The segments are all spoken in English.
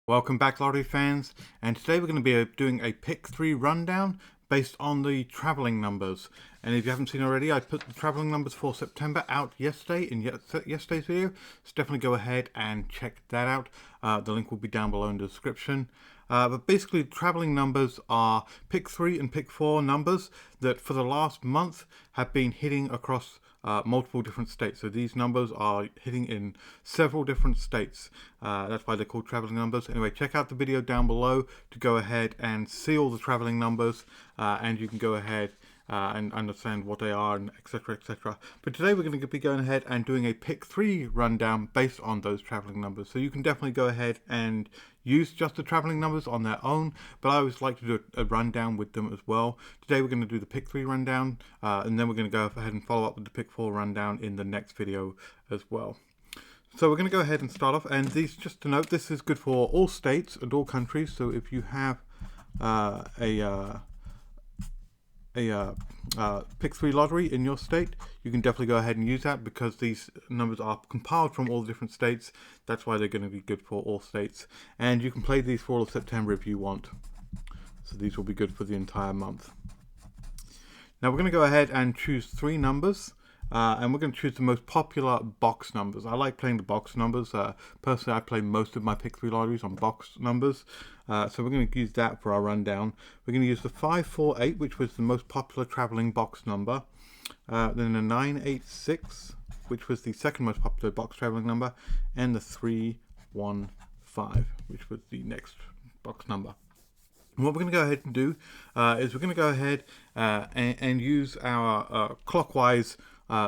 Welcome back, lottery fans, and today we're going to be doing a pick 3 rundown based on the travelling numbers. And if you haven't seen already, I put the travelling numbers for September out yesterday in yesterday's video, so definitely go ahead and check that out. The link will be down below in the description. But basically, travelling numbers are pick 3 and pick 4 numbers that for the last month have been hitting across multiple different states. So these numbers are hitting in several different states. That's why they're called traveling numbers. Anyway, check out the video down below to go ahead and see all the traveling numbers, and you can go ahead and understand what they are, and etc, etc. But today we're going to be going ahead and doing a pick 3 rundown based on those traveling numbers. So you can definitely go ahead and use just the traveling numbers on their own, but I always like to do a rundown with them as well. Today we're going to do the pick 3 rundown, and then we're going to go ahead and follow up with the pick 4 rundown in the next video as well. So we're going to go ahead and start off, and these, just to note, this is good for all states and all countries. So if you have a pick 3 lottery in your state, you can definitely go ahead and use that because these numbers are compiled from all the different states. That's why they're going to be good for all states, and you can play these for all of September if you want. So these will be good for the entire month. Now we're going to go ahead and choose 3 numbers, and we're going to choose the most popular box numbers. I like playing the box numbers. Personally, I play most of my pick 3 lotteries on box numbers. So we're going to use that for our rundown. We're going to use the 548, which was the most popular traveling box number. Then the 986, which was the second most popular box traveling number. And the 315, which was the next box number. And what we're going to go ahead and do is we're going to go ahead and use our clockwise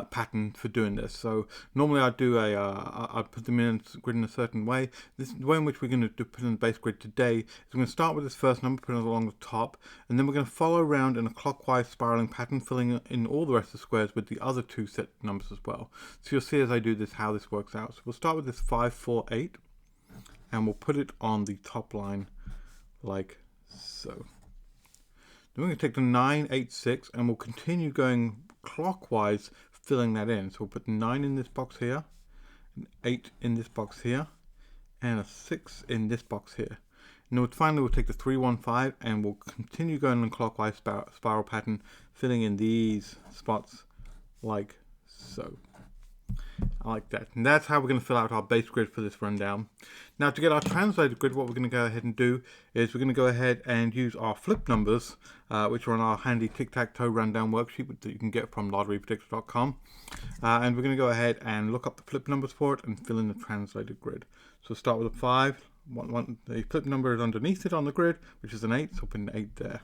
pattern for doing this. So normally I do I put them in grid in a certain way. The way in which we're going to put in the base grid today is we're going to start with this first number, put it along the top, and then we're going to follow around in a clockwise spiraling pattern, filling in all the rest of the squares with the other 2 set numbers as well. So you'll see as I do this how this works out. So we'll start with this 548, and we'll put it on the top line like so. Then we're going to take the 986 and we'll continue going clockwise, filling that in. So we'll put 9 in this box here, an 8 in this box here, and a 6 in this box here. And then finally we'll take the 315 and we'll continue going in clockwise spiral pattern, filling in these spots like so. I like that. And that's how we're going to fill out our base grid for this rundown. Now to get our translated grid, what we're going to go ahead and do is we're going to go ahead and use our flip numbers, which are on our handy tic-tac-toe rundown worksheet that you can get from lotterypredictor.com. And we're going to go ahead and look up the flip numbers for it and fill in the translated grid. So we'll start with a 5. The flip number is underneath it on the grid, which is an 8, so we'll put an 8 there.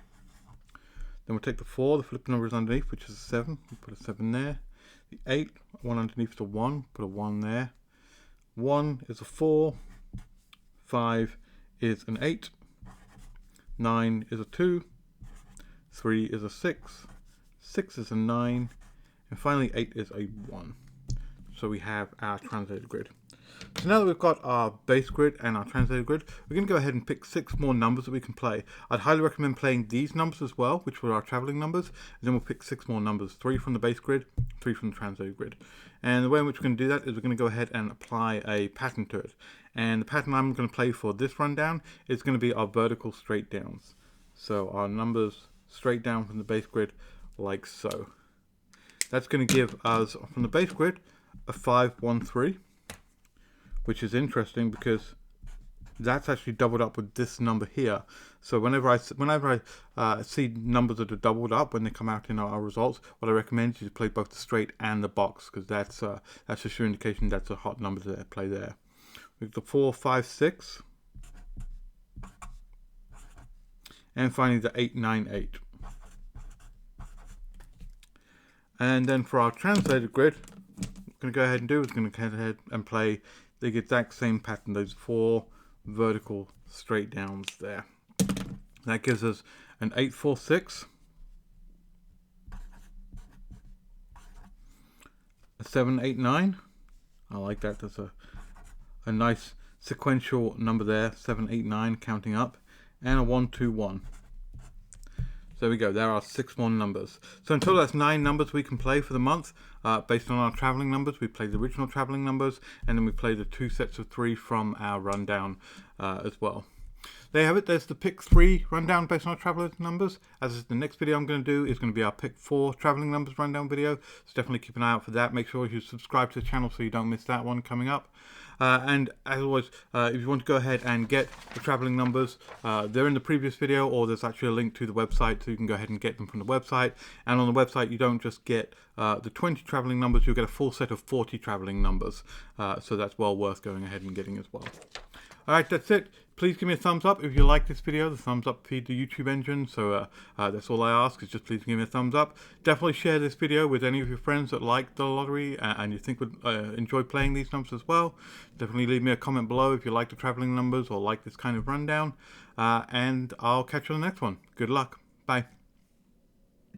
Then we'll take the 4, the flip number is underneath, which is a 7. We'll put a 7 there. The 8, one underneath the 1, put a 1 there. 1 is a 4, 5 is an 8, 9 is a 2, 3 is a 6, 6 is a 9, and finally 8 is a 1. So we have our translated grid. So now that we've got our base grid and our translated grid, we're going to go ahead and pick 6 more numbers that we can play. I'd highly recommend playing these numbers as well, which were our traveling numbers, and then we'll pick 6 more numbers, 3 from the base grid, 3 from the translated grid. And the way in which we're going to do that is we're going to go ahead and apply a pattern to it. And the pattern I'm going to play for this rundown is going to be our vertical straight downs. So our numbers straight down from the base grid like so. That's going to give us, from the base grid, a 513. Which is interesting because that's actually doubled up with this number here. So whenever I see numbers that are doubled up when they come out in our results, what I recommend is to play both the straight and the box, because that's a sure indication that's a hot number to play there. With the 4, 5, 6, and finally the 8, 9, 8. And then for our translated grid, what I'm going to go ahead and do is going to go ahead and play the exact same pattern, those 4 vertical straight downs there. That gives us an 8, 4, 6, a 7, 8, 9. I like that. That's a nice sequential number there, 7, 8, 9 counting up, and a 1, 2, 1. there we go. There are 6 more numbers. So in total, that's 9 numbers we can play for the month. Based on our traveling numbers, we play the original traveling numbers, and then we play the 2 sets of 3 from our rundown as well. There you have it. There's the pick 3 rundown based on our traveler numbers. As is the next video I'm going to do is going to be our pick 4 traveling numbers rundown video. So definitely keep an eye out for that. Make sure you subscribe to the channel so you don't miss that one coming up. And as always, if you want to go ahead and get the traveling numbers, they're in the previous video, or there's actually a link to the website, so you can go ahead and get them from the website. And on the website, you don't just get the 20 traveling numbers, you'll get a full set of 40 traveling numbers. So that's well worth going ahead and getting as well. Alright, that's it. Please give me a thumbs up if you like this video. The thumbs up feed the YouTube engine, so that's all I ask, is just please give me a thumbs up. Definitely share this video with any of your friends that like the lottery and you think would enjoy playing these numbers as well. Definitely leave me a comment below if you like the traveling numbers or like this kind of rundown. And I'll catch you on the next one. Good luck. Bye.